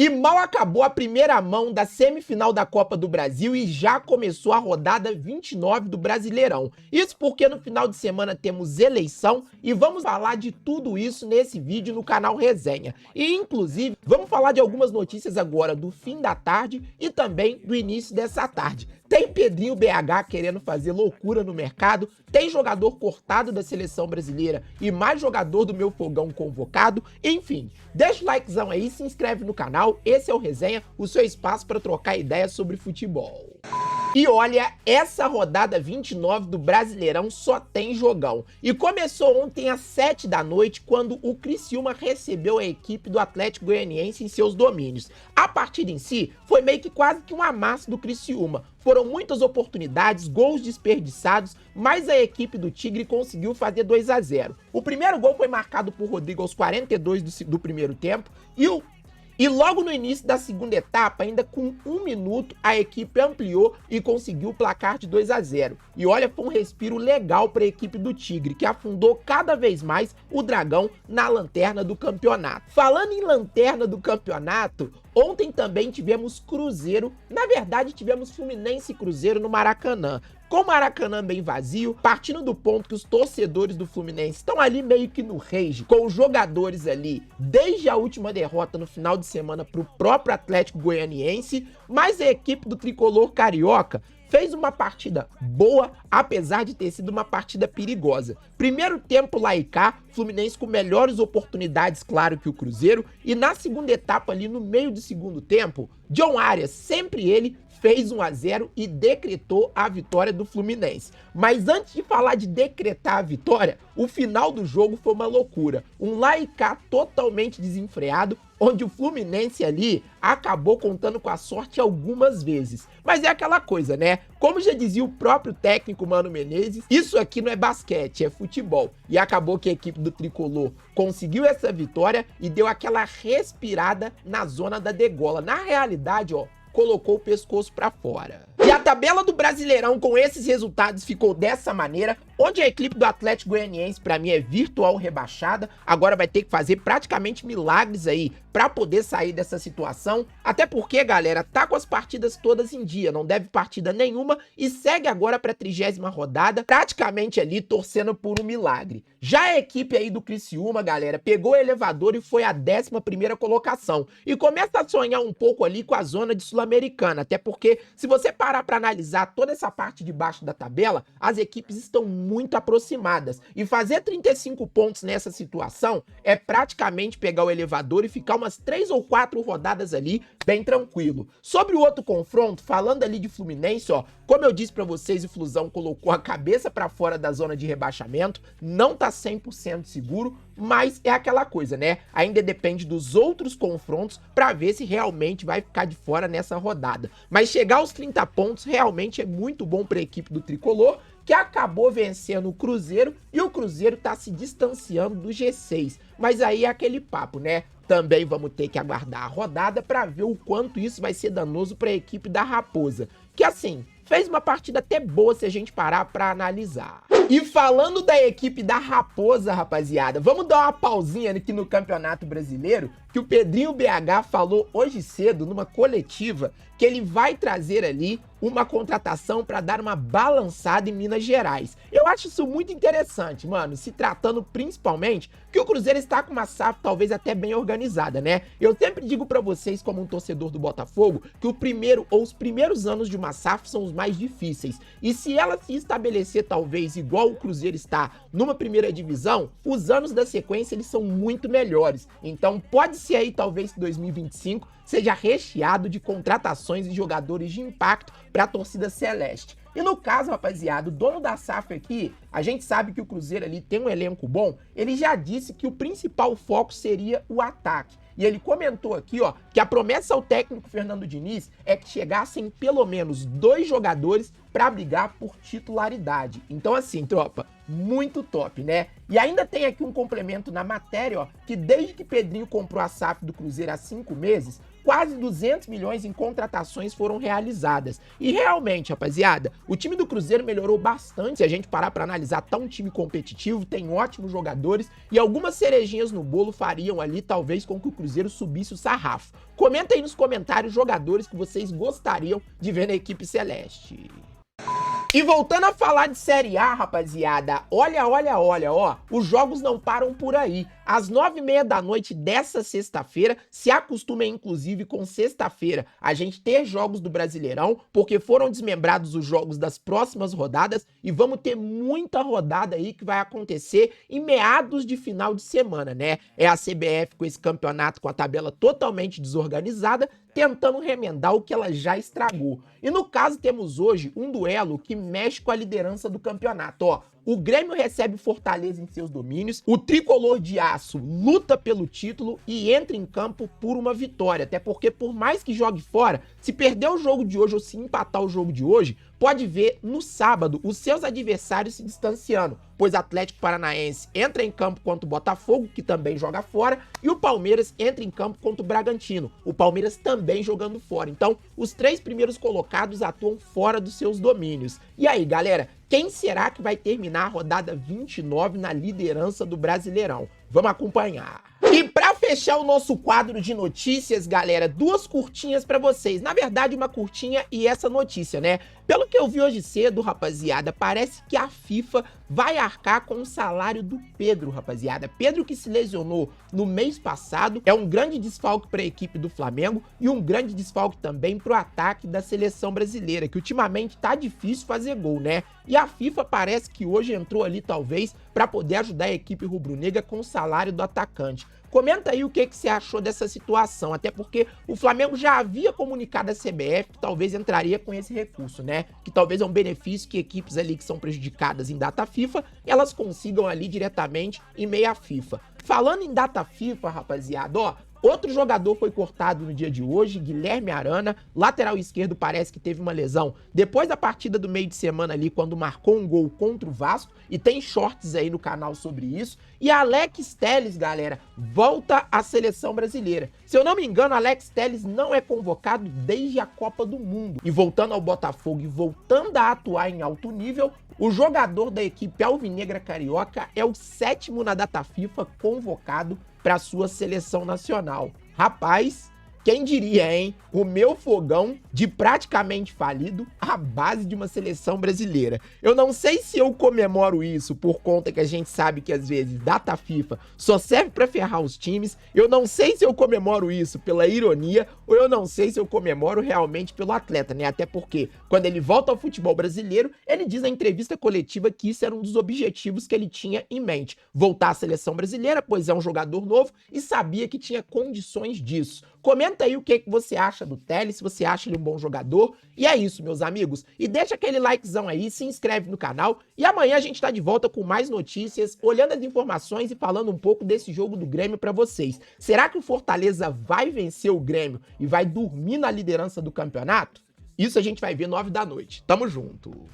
E mal acabou a primeira mão da semifinal da Copa do Brasil e já começou a rodada 29 do Brasileirão. Isso porque no final de semana temos eleição e vamos falar de tudo isso nesse vídeo no canal Resenha. E inclusive vamos falar de algumas notícias agora do fim da tarde e também do início dessa tarde. Tem Pedrinho BH querendo fazer loucura no mercado, tem jogador cortado da seleção brasileira e mais jogador do meu fogão convocado, enfim. Deixa o likezão aí, se inscreve no canal, esse é o Resenha, o seu espaço para trocar ideias sobre futebol. E olha, essa rodada 29 do Brasileirão só tem jogão. E começou ontem às 7 da noite, quando o Criciúma recebeu a equipe do Atlético Goianiense em seus domínios. A partida em si foi meio que quase que um amasso do Criciúma. Foram muitas oportunidades, gols desperdiçados, mas a equipe do Tigre conseguiu fazer 2-0. O primeiro gol foi marcado por Rodrigo aos 42 do primeiro tempo e logo no início da segunda etapa, ainda com 1 minuto, a equipe ampliou e conseguiu o placar de 2-0. E olha, foi um respiro legal para a equipe do Tigre, que afundou cada vez mais o Dragão na lanterna do campeonato. Falando em lanterna do campeonato, ontem também tivemos Cruzeiro, na verdade tivemos Fluminense e Cruzeiro no Maracanã. Com o Maracanã bem vazio, partindo do ponto que os torcedores do Fluminense estão ali meio que no rage, com os jogadores ali desde a última derrota no final de semana para o próprio Atlético Goianiense, mas a equipe do Tricolor Carioca fez uma partida boa, apesar de ter sido uma partida perigosa. Primeiro tempo lá e cá, Fluminense com melhores oportunidades, claro, que o Cruzeiro, e na segunda etapa ali no meio do segundo tempo, John Arias, sempre ele, fez 1-0 e decretou a vitória do Fluminense. Mas antes de falar de decretar a vitória, o final do jogo foi uma loucura. Um lá e cá totalmente desenfreado, onde o Fluminense ali acabou contando com a sorte algumas vezes. Mas é aquela coisa, né? Como já dizia o próprio técnico Mano Menezes, isso aqui não é basquete, é futebol. E acabou que a equipe do Tricolor conseguiu essa vitória e deu aquela respirada na zona da degola. Na realidade, ó, colocou o pescoço pra fora. E a tabela do Brasileirão com esses resultados ficou dessa maneira, onde a equipe do Atlético Goianiense pra mim é virtual rebaixada, agora vai ter que fazer praticamente milagres aí pra poder sair dessa situação, até porque, galera, tá com as partidas todas em dia, não deve partida nenhuma e segue agora pra 30ª rodada, praticamente ali torcendo por um milagre. Já a equipe aí do Criciúma, galera, pegou o elevador e foi a 11ª colocação e começa a sonhar um pouco ali com a zona de Sul-Americana, até porque se você parar para analisar toda essa parte de baixo da tabela, as equipes estão muito aproximadas e fazer 35 pontos nessa situação é praticamente pegar o elevador e ficar umas 3 ou 4 rodadas ali bem tranquilo. Sobre o outro confronto, falando ali de Fluminense, ó, como eu disse para vocês, o Flusão colocou a cabeça para fora da zona de rebaixamento, não tá 100% seguro, mas é aquela coisa, né? Ainda depende dos outros confrontos para ver se realmente vai ficar de fora nessa rodada. Mas chegar aos 30 pontos realmente é muito bom para a equipe do Tricolor, que acabou vencendo o Cruzeiro e o Cruzeiro tá se distanciando do G6. Mas aí é aquele papo, né? Também vamos ter que aguardar a rodada para ver o quanto isso vai ser danoso para a equipe da Raposa, que assim, fez uma partida até boa se a gente parar para analisar. E falando da equipe da Raposa, rapaziada, vamos dar uma pausinha aqui no Campeonato Brasileiro, que o Pedrinho BH falou hoje cedo numa coletiva que ele vai trazer ali uma contratação para dar uma balançada em Minas Gerais. Eu acho isso muito interessante, mano, se tratando principalmente que o Cruzeiro está com uma SAF talvez até bem organizada, né? Eu sempre digo para vocês, como um torcedor do Botafogo, que os primeiros anos de uma SAF são os mais difíceis. E se ela se estabelecer talvez igual o Cruzeiro está numa primeira divisão, os anos da sequência eles são muito melhores. Então pode ser aí talvez que 2025 seja recheado de contratações e jogadores de impacto para a torcida celeste. E no caso, rapaziada, o dono da SAF aqui, a gente sabe que o Cruzeiro ali tem um elenco bom, ele já disse que o principal foco seria o ataque. E ele comentou aqui, ó, que a promessa ao técnico Fernando Diniz é que chegassem pelo menos 2 jogadores para brigar por titularidade. Então assim, tropa, muito top, né? E ainda tem aqui um complemento na matéria, ó, que desde que Pedrinho comprou a SAF do Cruzeiro há 5 meses, quase 200 milhões em contratações foram realizadas. E realmente, rapaziada, o time do Cruzeiro melhorou bastante. Se a gente parar para analisar, tá um time competitivo, tem ótimos jogadores e algumas cerejinhas no bolo fariam ali talvez com que o Cruzeiro subisse o sarrafo. Comenta aí nos comentários jogadores que vocês gostariam de ver na equipe celeste. E voltando a falar de Série A, rapaziada, olha, ó, os jogos não param por aí. Às 9h30 da noite dessa sexta-feira, se acostumem inclusive com sexta-feira a gente ter jogos do Brasileirão, porque foram desmembrados os jogos das próximas rodadas e vamos ter muita rodada aí que vai acontecer em meados de final de semana, né? É a CBF com esse campeonato com a tabela totalmente desorganizada, tentando remendar o que ela já estragou. E no caso temos hoje um duelo que mexe com a liderança do campeonato, ó. O Grêmio recebe Fortaleza em seus domínios, o tricolor de aço luta pelo título e entra em campo por uma vitória, até porque por mais que jogue fora, se perder o jogo de hoje ou se empatar o jogo de hoje, pode ver no sábado os seus adversários se distanciando, pois Atlético Paranaense entra em campo contra o Botafogo, que também joga fora, e o Palmeiras entra em campo contra o Bragantino, o Palmeiras também jogando fora. Então, os 3 primeiros colocados atuam fora dos seus domínios. E aí, galera, quem será que vai terminar a rodada 29 na liderança do Brasileirão? Vamos acompanhar. E pra fechar o nosso quadro de notícias, galera, 2 curtinhas pra vocês. Na verdade, uma curtinha e essa notícia, né? Pelo que eu vi hoje cedo, rapaziada, parece que a FIFA vai arcar com o salário do Pedro, rapaziada. Pedro que se lesionou no mês passado, é um grande desfalque para a equipe do Flamengo e um grande desfalque também pro ataque da seleção brasileira, que ultimamente tá difícil fazer gol, né? E a FIFA parece que hoje entrou ali, talvez, para poder ajudar a equipe rubro-negra com o salário do atacante. Comenta aí o que você achou dessa situação, até porque o Flamengo já havia comunicado à CBF que talvez entraria com esse recurso, né? Que talvez é um benefício que equipes ali que são prejudicadas em data FIFA, elas consigam ali diretamente em meio à FIFA. Falando em data FIFA, rapaziada, ó, outro jogador foi cortado no dia de hoje, Guilherme Arana, lateral esquerdo, parece que teve uma lesão depois da partida do meio de semana ali, quando marcou um gol contra o Vasco, e tem shorts aí no canal sobre isso. E Alex Telles, galera, volta à seleção brasileira. Se eu não me engano, Alex Telles não é convocado desde a Copa do Mundo. E voltando ao Botafogo e voltando a atuar em alto nível, o jogador da equipe alvinegra carioca é o 7º na data FIFA convocado para sua seleção nacional. Rapaz, quem diria, hein? O meu fogão de praticamente falido à base de uma seleção brasileira. Eu não sei se eu comemoro isso por conta que a gente sabe que às vezes data FIFA só serve para ferrar os times. Eu não sei se eu comemoro isso pela ironia ou eu não sei se eu comemoro realmente pelo atleta, né? Até porque quando ele volta ao futebol brasileiro, ele diz na entrevista coletiva que isso era um dos objetivos que ele tinha em mente. Voltar à seleção brasileira, pois é um jogador novo e sabia que tinha condições disso. Comenta aí o que você acha do Telles, se você acha ele um bom jogador. E é isso, meus amigos. E deixa aquele likezão aí, se inscreve no canal. E amanhã a gente tá de volta com mais notícias, olhando as informações e falando um pouco desse jogo do Grêmio pra vocês. Será que o Fortaleza vai vencer o Grêmio e vai dormir na liderança do campeonato? Isso a gente vai ver 9 da noite. Tamo junto.